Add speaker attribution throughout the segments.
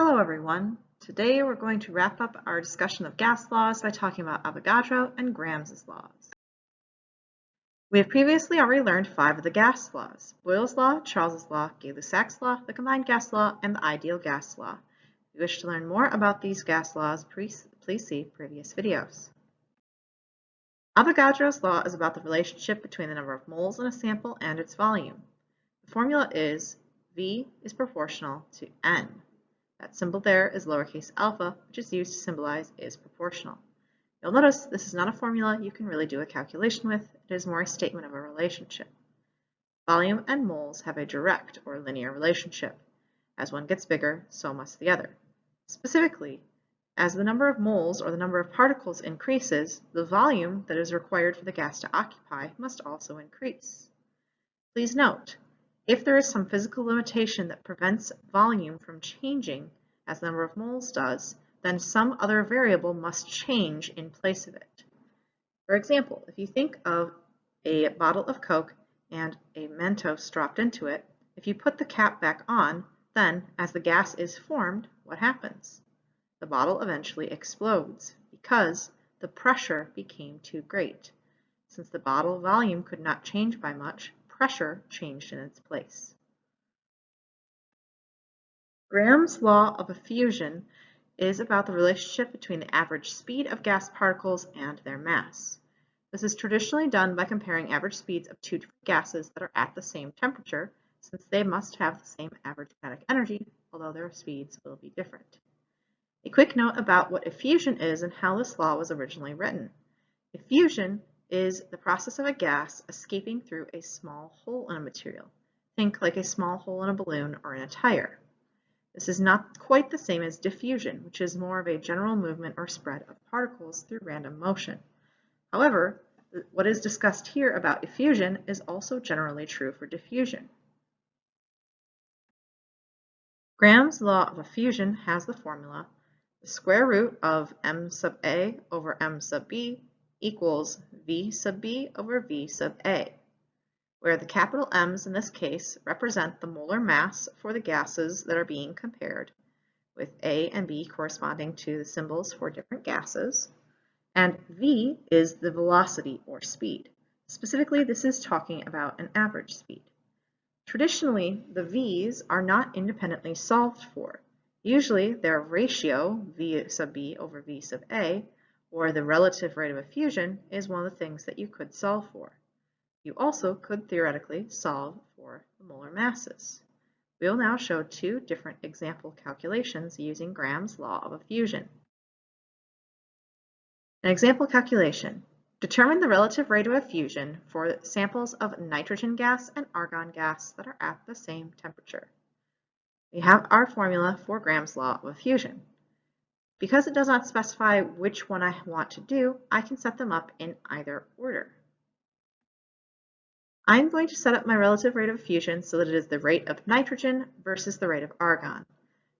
Speaker 1: Hello everyone. Today we're going to wrap up our discussion of gas laws by talking about Avogadro and Graham's laws. We have previously already learned 5 of the gas laws: Boyle's law, Charles's law, Gay-Lussac's law, the combined gas law, and the ideal gas law. If you wish to learn more about these gas laws, please see previous videos. Avogadro's law is about the relationship between the number of moles in a sample and its volume. The formula is V is proportional to N. That symbol there is lowercase alpha, which is used to symbolize is proportional. You'll notice this is not a formula you can really do a calculation with. It is more a statement of a relationship. Volume and moles have a direct or linear relationship. As one gets bigger, so must the other. Specifically, as the number of moles or the number of particles increases, the volume that is required for the gas to occupy must also increase. Please note, if there is some physical limitation that prevents volume from changing as the number of moles does, then some other variable must change in place of it. For example, if you think of a bottle of Coke and a Mentos dropped into it, if you put the cap back on, then as the gas is formed, what happens? The bottle eventually explodes because the pressure became too great. Since the bottle volume could not change by much, pressure changed in its place. Graham's law of effusion is about the relationship between the average speed of gas particles and their mass. This is traditionally done by comparing average speeds of 2 different gases that are at the same temperature, since they must have the same average kinetic energy, although their speeds will be different. A quick note about what effusion is and how this law was originally written. Effusion is the process of a gas escaping through a small hole in a material. Think like a small hole in a balloon or in a tire. This is not quite the same as diffusion, which is more of a general movement or spread of particles through random motion. However, what is discussed here about effusion is also generally true for diffusion. Graham's law of effusion has the formula: the square root of m sub a over m sub b equals V sub b over V sub a, where the capital M's in this case represent the molar mass for the gases that are being compared, with A and B corresponding to the symbols for different gases, and V is the velocity or speed. Specifically, this is talking about an average speed. Traditionally, the V's are not independently solved for. Usually, their ratio, V sub b over V sub a, or the relative rate of effusion, is one of the things that you could solve for. You also could theoretically solve for the molar masses. We will now show 2 different example calculations using Graham's law of effusion. An example calculation: determine the relative rate of effusion for samples of nitrogen gas and argon gas that are at the same temperature. We have our formula for Graham's law of effusion. Because it does not specify which one I want to do, I can set them up in either order. I'm going to set up my relative rate of effusion so that it is the rate of nitrogen versus the rate of argon.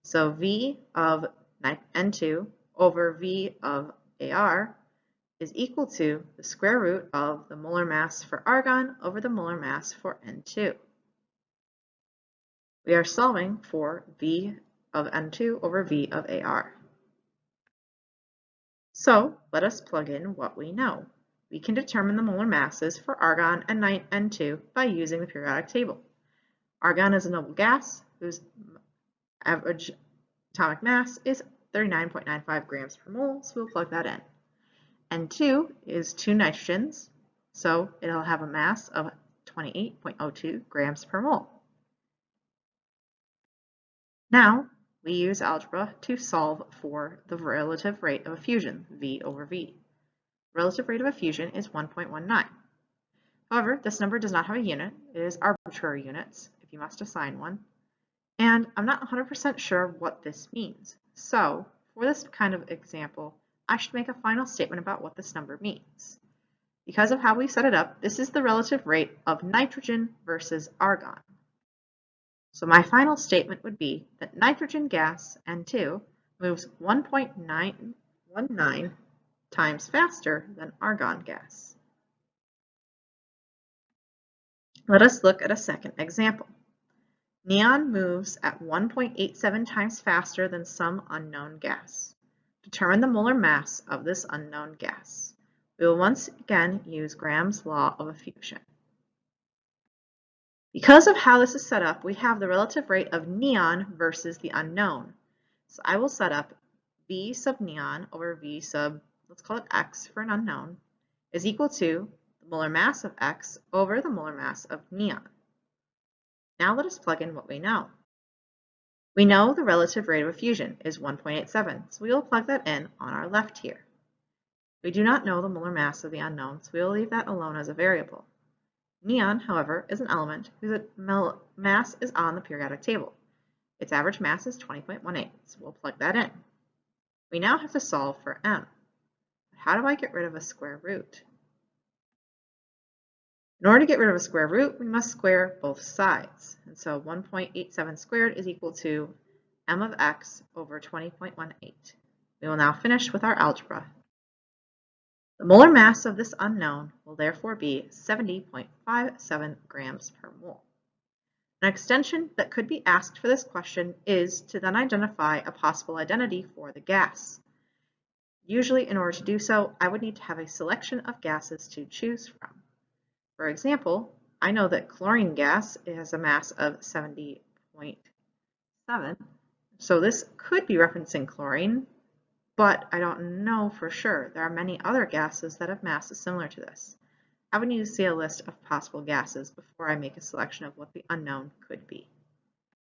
Speaker 1: So V of N2 over V of AR is equal to the square root of the molar mass for argon over the molar mass for N2. We are solving for V of N2 over V of AR. So let us plug in what we know. We can determine the molar masses for argon and N2 by using the periodic table. Argon is a noble gas whose average atomic mass is 39.95 grams per mole, so we'll plug that in. N2 is 2 nitrogens, so it'll have a mass of 28.02 grams per mole. Now, we use algebra to solve for the relative rate of effusion, V over V. Relative rate of effusion is 1.19. However, this number does not have a unit. It is arbitrary units, if you must assign one. And I'm not 100% sure what this means. So, for this kind of example, I should make a final statement about what this number means. Because of how we set it up, this is the relative rate of nitrogen versus argon. So my final statement would be that nitrogen gas, N2, moves 1.919 times faster than argon gas. Let us look at a second example. Neon moves at 1.87 times faster than some unknown gas. Determine the molar mass of this unknown gas. We will once again use Graham's law of effusion. Because of how this is set up, we have the relative rate of neon versus the unknown. So I will set up V sub neon over V sub, let's call it X for an unknown, is equal to the molar mass of X over the molar mass of neon. Now let us plug in what we know. We know the relative rate of effusion is 1.87, so we will plug that in on our left here. We do not know the molar mass of the unknown, so we will leave that alone as a variable. Neon, however, is an element whose mass is on the periodic table. Its average mass is 20.18, so we'll plug that in. We now have to solve for m. How do I get rid of a square root? In order to get rid of a square root, we must square both sides. And so 1.87 squared is equal to m of x over 20.18. We will now finish with our algebra. The molar mass of this unknown will therefore be 70.57 grams per mole. An extension that could be asked for this question is to then identify a possible identity for the gas. Usually, in order to do so, I would need to have a selection of gases to choose from. For example, I know that chlorine gas has a mass of 70.7, so this could be referencing chlorine, but I don't know for sure. There are many other gases that have masses similar to this. I would need to see a list of possible gases before I make a selection of what the unknown could be.